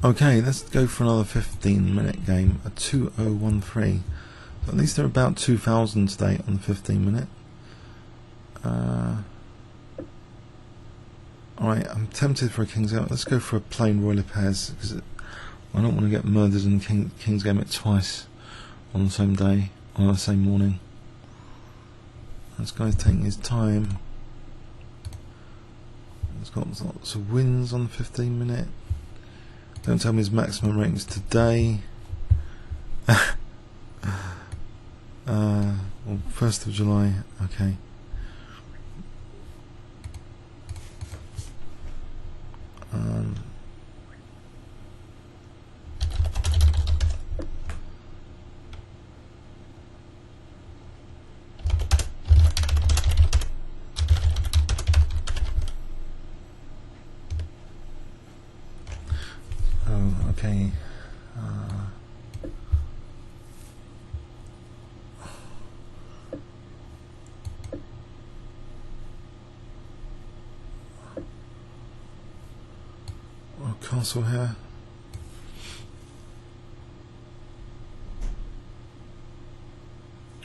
Okay, let's go for another 15-minute game, a 2013. So at least they're about 2,000 today on the 15-minute. Alright, I'm tempted for a King's Game. Let's go for a plain Ruy Lopez, because I don't want to get murdered in the King's Game twice on the same day, on the same morning. This guy's taking his time. He's got lots of wins on the 15-minute. Don't tell me his maximum ratings today. Well, 1st of July, okay. Okay. Castle here.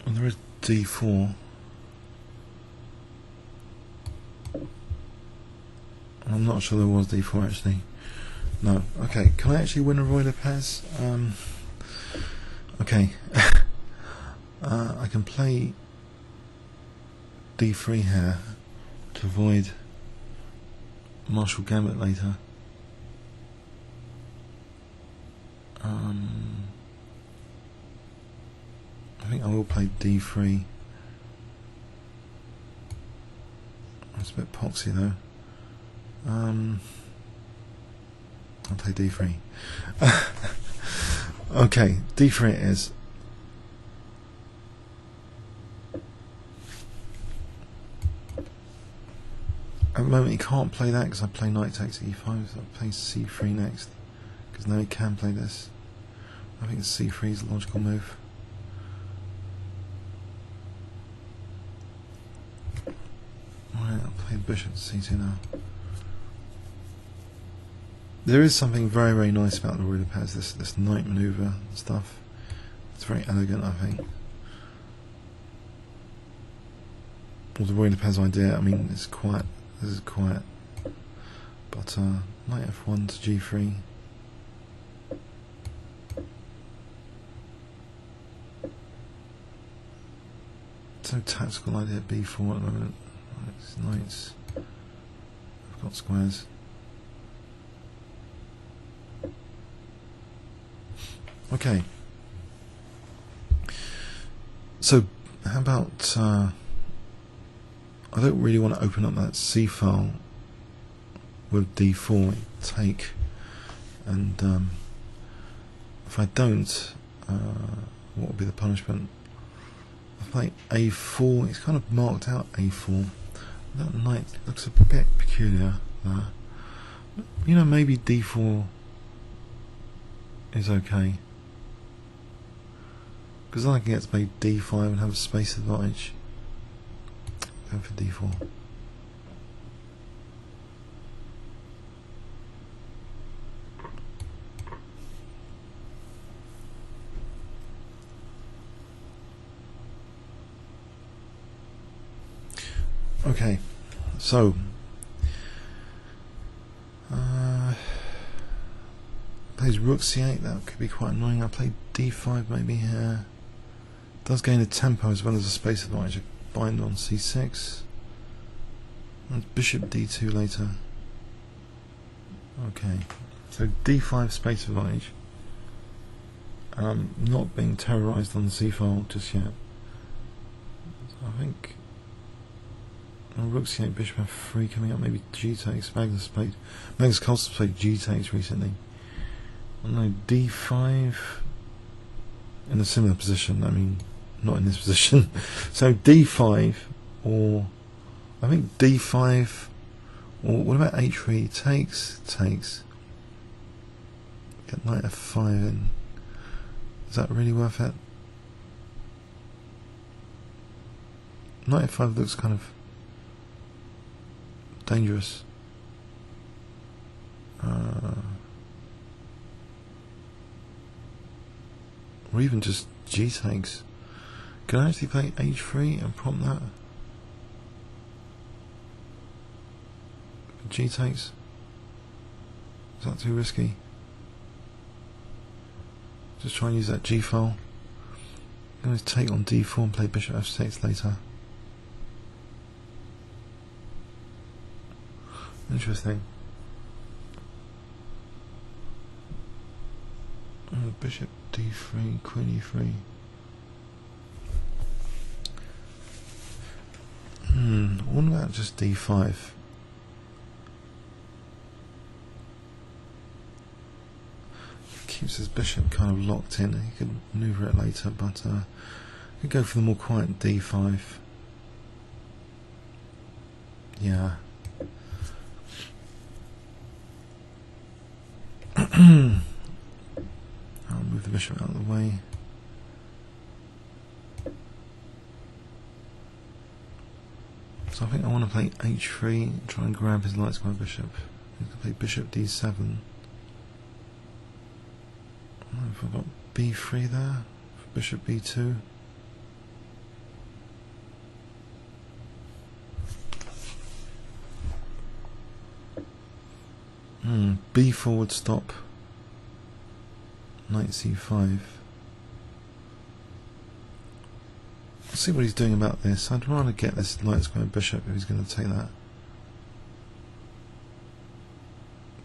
And there is D4. I'm not sure there was D4 actually. No. Okay. Can I actually win a Ruy Lopez? Okay. I can play D3 here to avoid Marshall Gambit later. I think I will play D3. That's a bit poxy though. I'll play D3. Okay, D3 it is. At the moment he can't play that because I play knight takes E5, so I'll play C3 next. Because now he can play this. I think C3 is a logical move. Alright, I'll play bishop to C2 now. There is something very, very nice about the Ruy Lopez, this knight maneuver stuff. It's very elegant, I think. Well, the Ruy Lopez idea, I mean, this is quiet. But knight F1 to G3. So tactical idea B4 at the moment. Knights. I've got squares. Okay. So how about I don't really want to open up that C file with D4 take, and if I don't, what would be the punishment? I play A4. It's kind of marked out A4. That knight looks a bit peculiar there. You know, maybe D4 is okay, because then I can get to play D5 and have a space advantage. Go for D4. Okay, so plays Rook C8. That could be quite annoying. I play D5 maybe here. Does gain a tempo as well as a space advantage. Bind on C6. And Bishop D2 later. Okay, so D5 space advantage. And I'm not being terrorised on the C file just yet. So I think Rook C8, Bishop F3 coming up. Maybe G takes. Magnus Carlsen played G takes recently. I don't know, D5 in a similar position. I mean, not in this position. So D5, or I think D5, or what about H3? Takes. Get knight F5 in. Is that really worth it? Knight F5 looks kind of dangerous. or even just G takes. Can I actually play H3 and prompt that? G takes? Is that too risky? Just try and use that G file. I'm going to take on D4 and play bishop F6 later. Interesting. Oh, bishop D3, queen E3. What about just D5? Keeps his bishop kind of locked in. He could maneuver it later, but he could go for the more quiet D5. Yeah. I'll move the bishop out of the way. So I think I want to play H3 and try and grab his light square bishop. I'm going to play bishop D7. If I've got B3 there, for bishop B2. B4 would stop knight C5. Let's see what he's doing about this. I'd rather get this light square bishop if he's going to take that.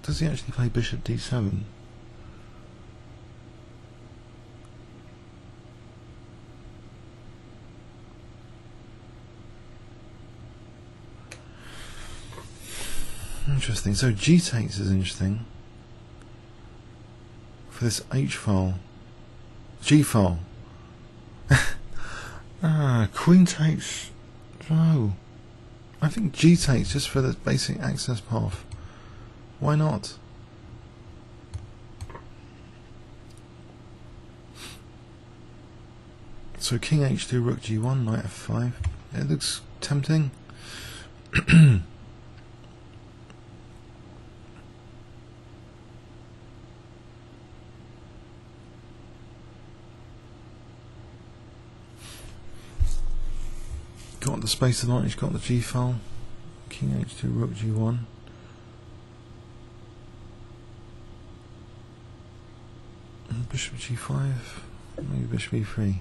Does he actually play bishop D7? Interesting. So G takes is interesting for this H file. G file. Queen takes. No, I think G takes just for the basic access path. Why not? So King H2, Rook G1, Knight F5. It looks tempting. Got the space advantage, got the G file. King H2, Rook G1. And Bishop G5, maybe Bishop E3.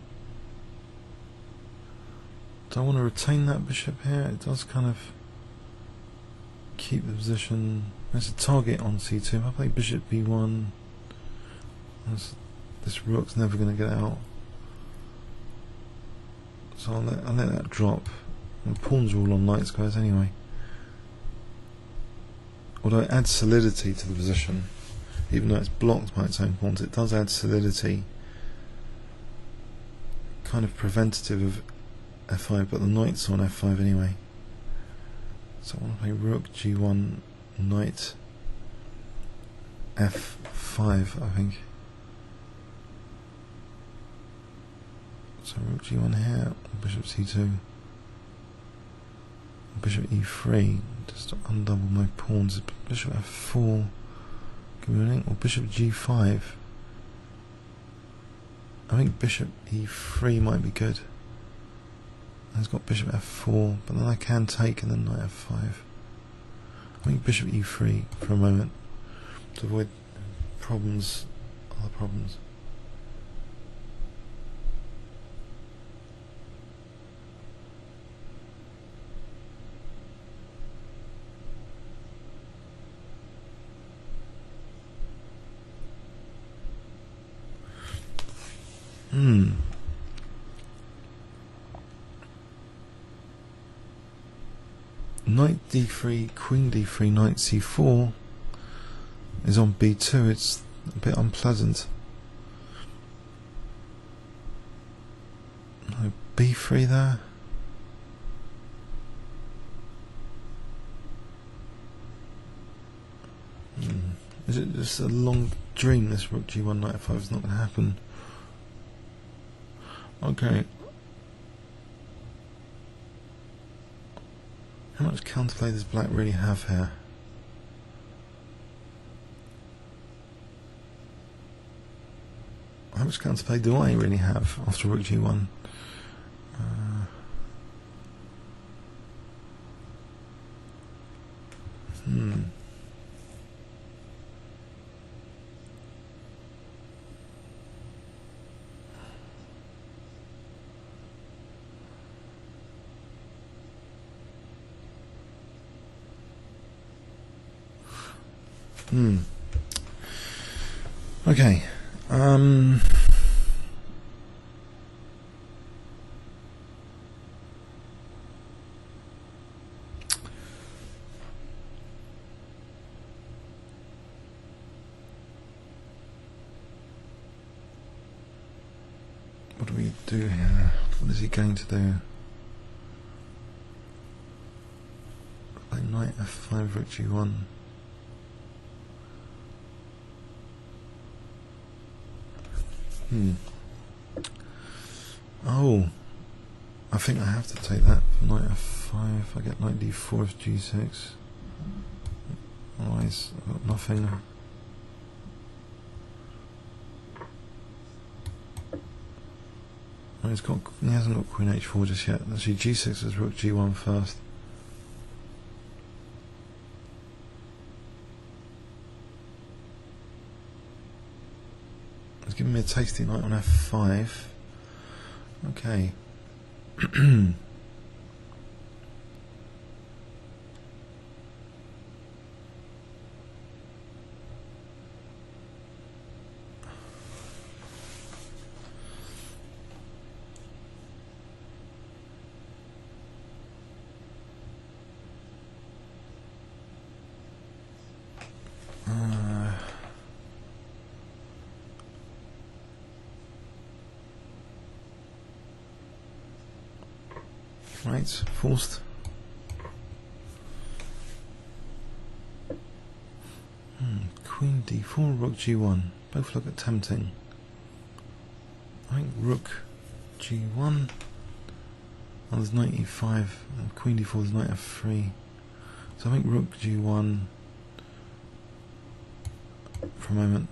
Do I want to retain that bishop here? It does kind of keep the position. There's a target on C2. If I play Bishop B1, this rook's never going to get out. So I'll let that drop. The pawns are all on light squares anyway. Although it adds solidity to the position, even though it's blocked by its own pawns, it does add solidity. Kind of preventative of F5, but the knight's on F5 anyway. So I want to play Rook G1, Knight F5, I think. So Rook G1 here, Bishop C2, Bishop E3, just to undouble my pawns. Bishop F4, give me a link, or Bishop G5. I think Bishop E3 might be good. He's got Bishop F4, but then I can take and then Knight F5. I think Bishop E3 for a moment to avoid problems, other problems. Knight D3, Queen D3, Knight C4 is on B2. It's a bit unpleasant. No, B3 there. Is it just a long dream, this Rook G1, Knight F5 is not going to happen? Okay. How much counterplay does black really have here? how much counterplay do I really have after rook g1? Okay. What do we do here? What is he going to do? Like knight f5, rook g1. Oh, I think I have to take that. Knight f5, I get knight d4 of g6. Otherwise, I've got nothing. Oh, he hasn't got queen h4 just yet. Actually, g6 is rook g1 first. It's giving me a tasty knight on f5. Okay. Right, forced. Queen d4, rook g1. Both look at tempting. I think rook g1. Oh, there's knight e5. Queen d4 is knight f3. So I think rook g1 for a moment.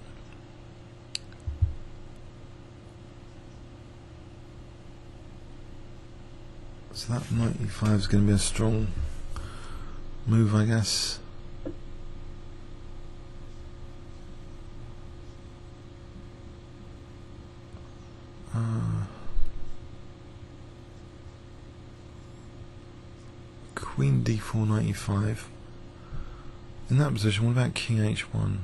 So that knight e5 is going to be a strong move, I guess. Queen d4, knight e5. In that position, what about king h1?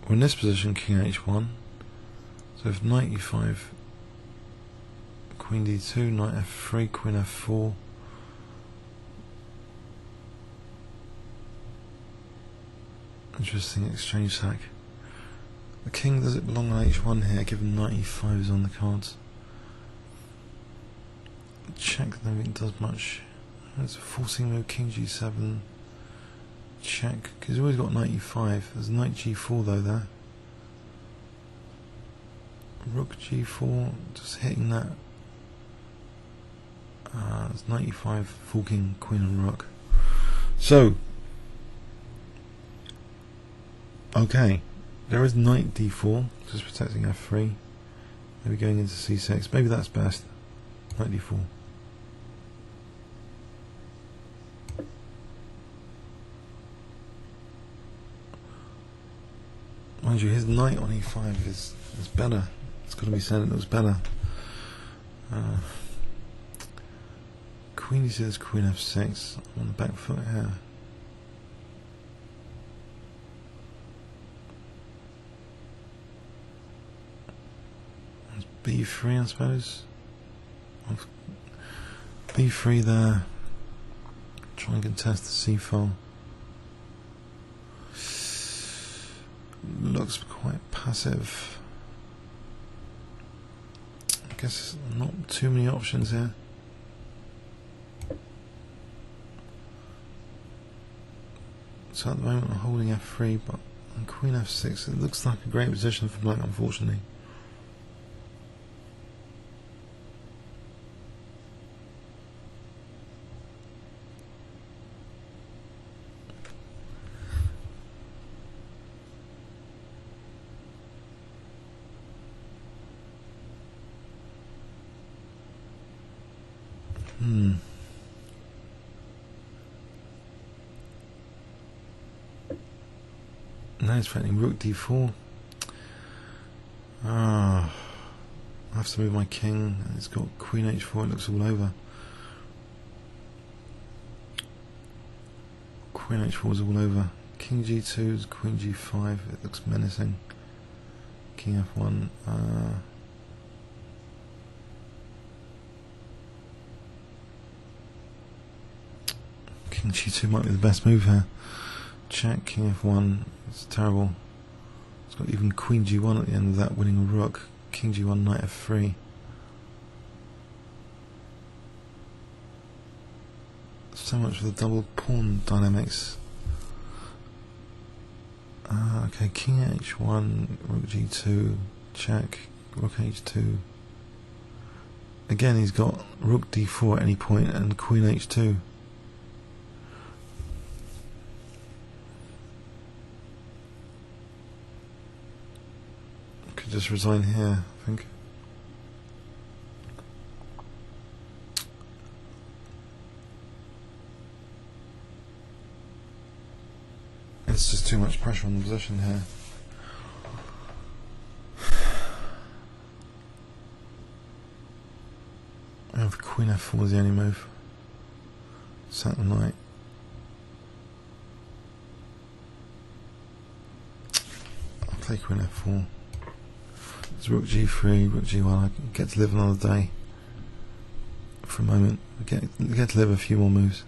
Or in this position, king h1. So if knight e5, queen d2, knight f3, queen f4. Interesting exchange sack. The king, does it belong on h1 here, given knight e5 is on the cards? Check, though it does much. It's a forcing move, king g7. Check, because he's always got knight e5. There's knight g4 though there. Rook g4, just hitting that. There's knight e5, forking queen and rook. So, okay, there is knight d4, just protecting f3. Maybe going into c6. Maybe that's best. Knight d4. Mind you, his knight on e5 is better. It's got to be said, it looks better. Queen d6, queen f6 on the back foot here. There's b3, I suppose. b3 there. Try and contest the c file. Looks quite passive. I guess not too many options here. So at the moment I'm holding f3, but on queen f6 it looks like a great position for black, unfortunately. Now it's threatening rook d4. I have to move my king, and it's got queen h4, it looks all over. Queen h4 is all over. King g2, queen g5, it looks menacing. King f1. King g2 might be the best move here. Check, king f1, it's terrible. It's got even queen g1 at the end of that, winning a rook. King g1, knight f3. So much for the double pawn dynamics. Okay, king h1, rook g2, check, rook h2. Again, he's got rook d4 at any point and queen h2. Could just resign here, I think. It's just too much pressure on the position here. I have queen f4 is the only move. Sack the knight. I'll play queen f4. It's rook g3, rook g1. I get to live another day. For a moment, I get to live a few more moves.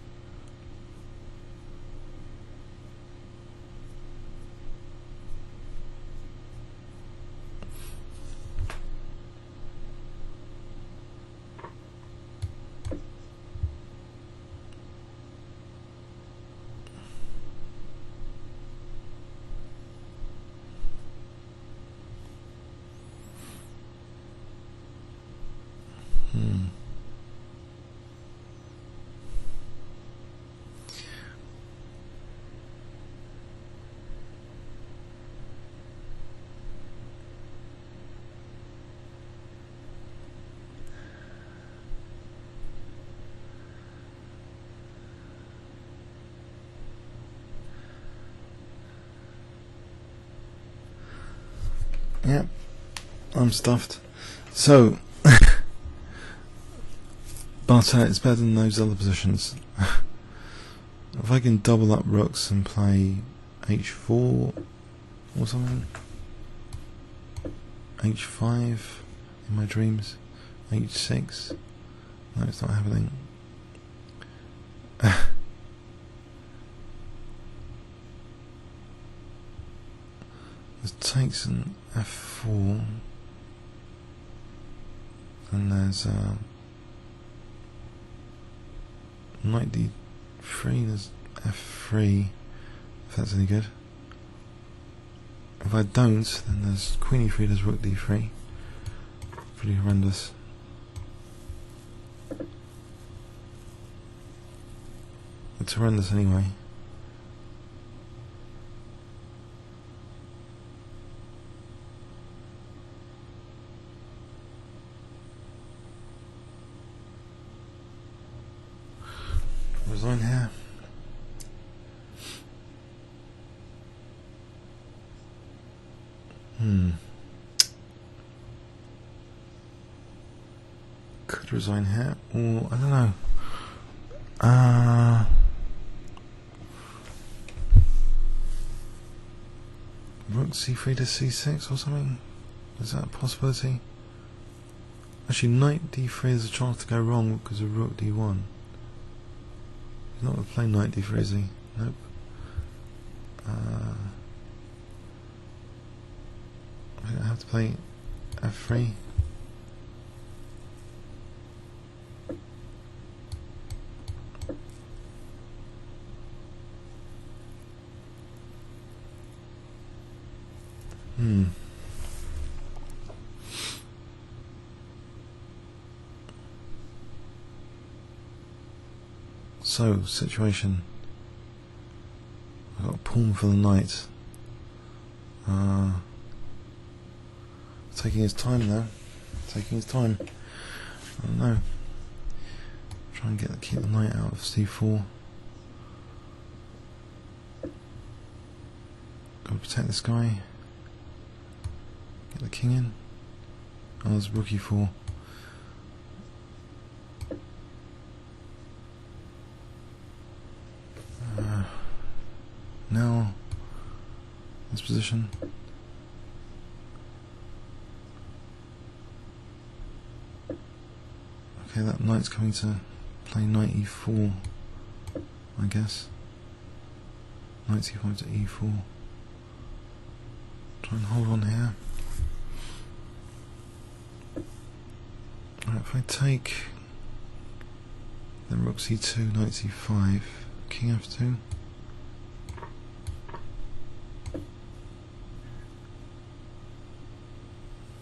Yep, I'm stuffed. So, but it's better than those other positions. If I can double up rooks and play h4 or something, h5 in my dreams, h6. No, it's not happening. There's takes an f4, and there's knight d3, there's f3, if that's any good. If I don't, then there's queen e3, there's rook d3. Pretty horrendous. It's horrendous anyway. Resign here. Could resign here, or I don't know. Rook c3 to c6 or something. Is that a possibility? Actually, knight d3 is a chance to go wrong because of rook d1. He's not going to play knight d3, is he? Nope. I have to play f3. So, situation. I've got a pawn for the knight. Taking his time though. Taking his time. I don't know. Try and keep the knight out of c4. Got protect this guy. Get the king in. Oh, there's rook e4. Now, this position. Okay, that knight's coming to play knight e4, I guess. Knight c5 to e4. Try and hold on here. Alright, if I take then rook c2, knight c5, king f2.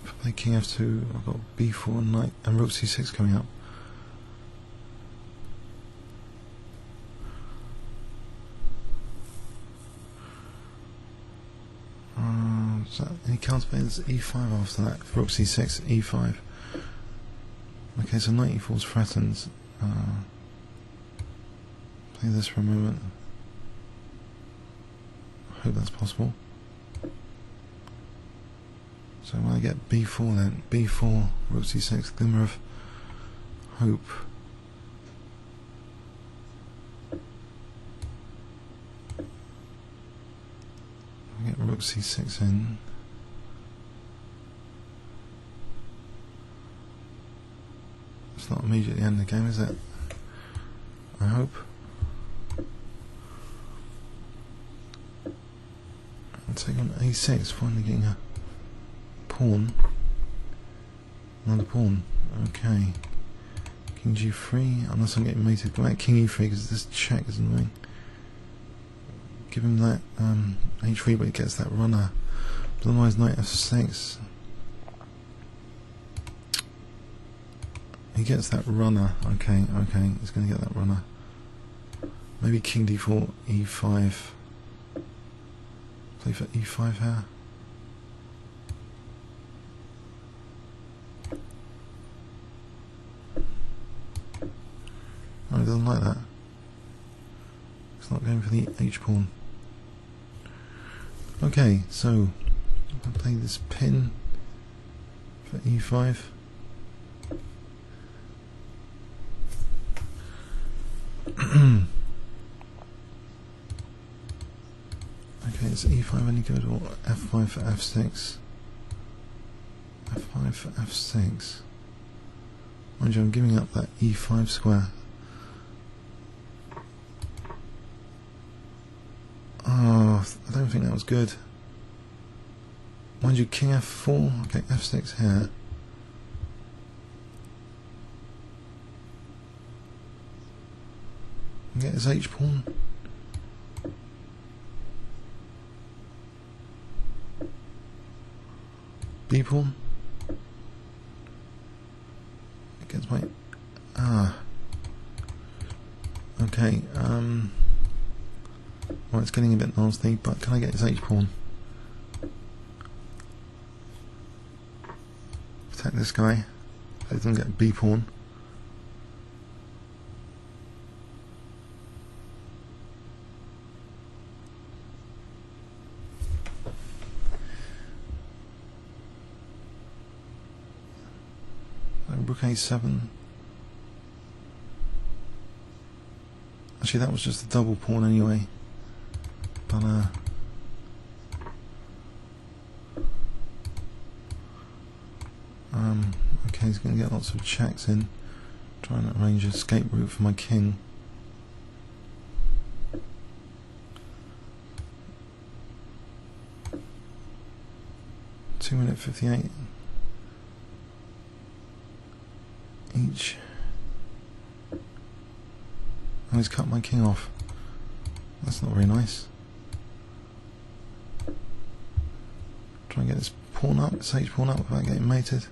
If I play king f2, I've got b4 and knight and rook c6 coming up. Any counterplays e5 after that? Rook c6, e5. Okay, so knight e4 is threatened. Play this for a moment. I hope that's possible. So when I get b4 then, b4, rook c6, glimmer of hope. I get rook c6 in. It's not immediately the end of the game, is it? I hope. I'll take on a6, finally getting a pawn. Another pawn. Okay. King g3, unless I'm getting mated. Go back king e3 because this check is annoying. Give him that h3, but he gets that runner. But otherwise, knight f6. He gets that runner. Okay, okay, he's going to get that runner. Maybe king d4, e5. Play for e5 here. Oh, he doesn't like that. He's not going for the h pawn. Okay, so I'll play this pin for e5. Okay, it's e5 any good, or f5 for f6. f5 for f6. Mind you, I'm giving up that e5 square. Oh, I don't think that was good. Mind you, king f4, okay, f6 here. Get his h pawn. B pawn. Against my okay. Well, it's getting a bit nasty, but can I get his h pawn? Protect this guy so he doesn't get b pawn. Rook a7. Actually, that was just a double pawn anyway. But okay, he's going to get lots of checks in. Trying to arrange an escape route for my king. Minute 58. Each. Oh, he's cut my king off. That's not very nice. Try and get this pawn up, this h pawn up without getting mated.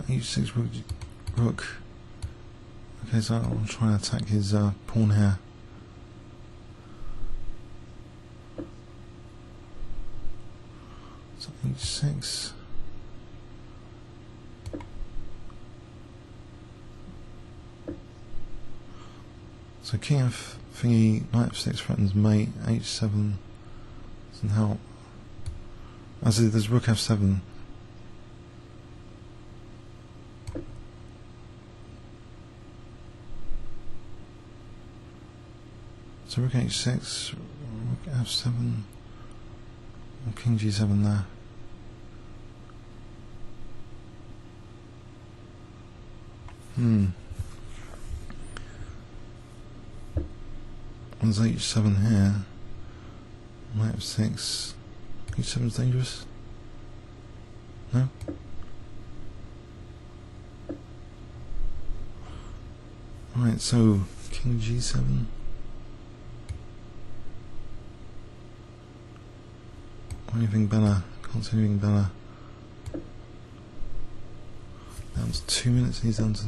E6 rook. Okay, so I'll try and attack his pawn here. So e6. So king f thingy, knight f6 threatens mate, h7 doesn't help. As there's rook f7. So rook h6, rook f7, or king g7 there. There's h7 here. Knight f6. h7 is dangerous. No? Right, so king g7. Anything better? Can't see anything better. That was 2 minutes and he's down to...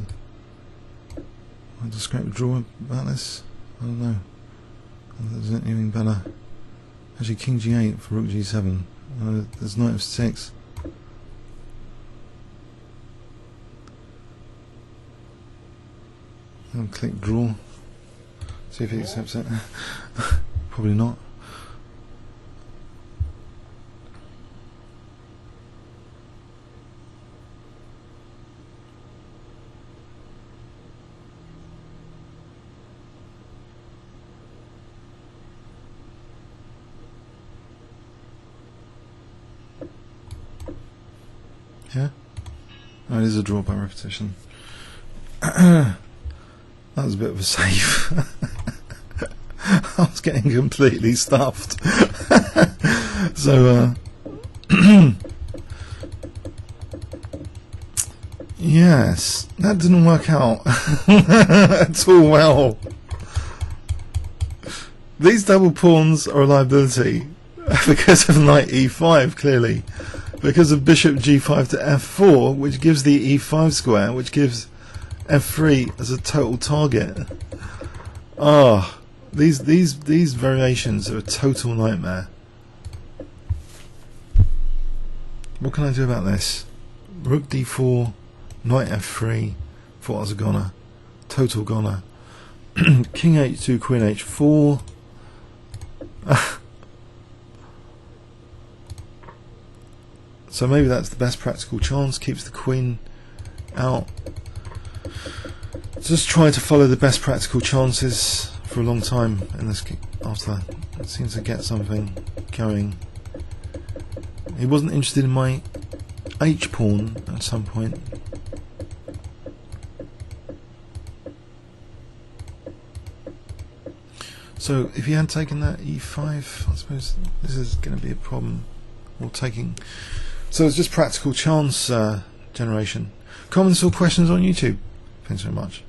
I just scrap draw about this? I don't know. There's anything better. Actually king g8 for rook g7. There's knight f6. I'll click draw. See if he accepts it. Probably not. Yeah? Oh, it is a draw by repetition. That was a bit of a save. I was getting completely stuffed. So, yes, that didn't work out at all well. These double pawns are a liability because of knight e5, clearly. Because of bishop g5 to f4, which gives the e5 square, which gives f3 as a total target. Ah, these variations are a total nightmare. What can I do about this? Rook d4, knight f3, thought I was a goner. Total goner. King h2, queen h4. So maybe that's the best practical chance, keeps the queen out. Just try to follow the best practical chances for a long time in this after that. It seems to get something going. He wasn't interested in my h pawn at some point. So if he had taken that e5, I suppose this is going to be a problem. Or taking... So it's just practical chance generation. Comments or questions on YouTube. Thanks very much.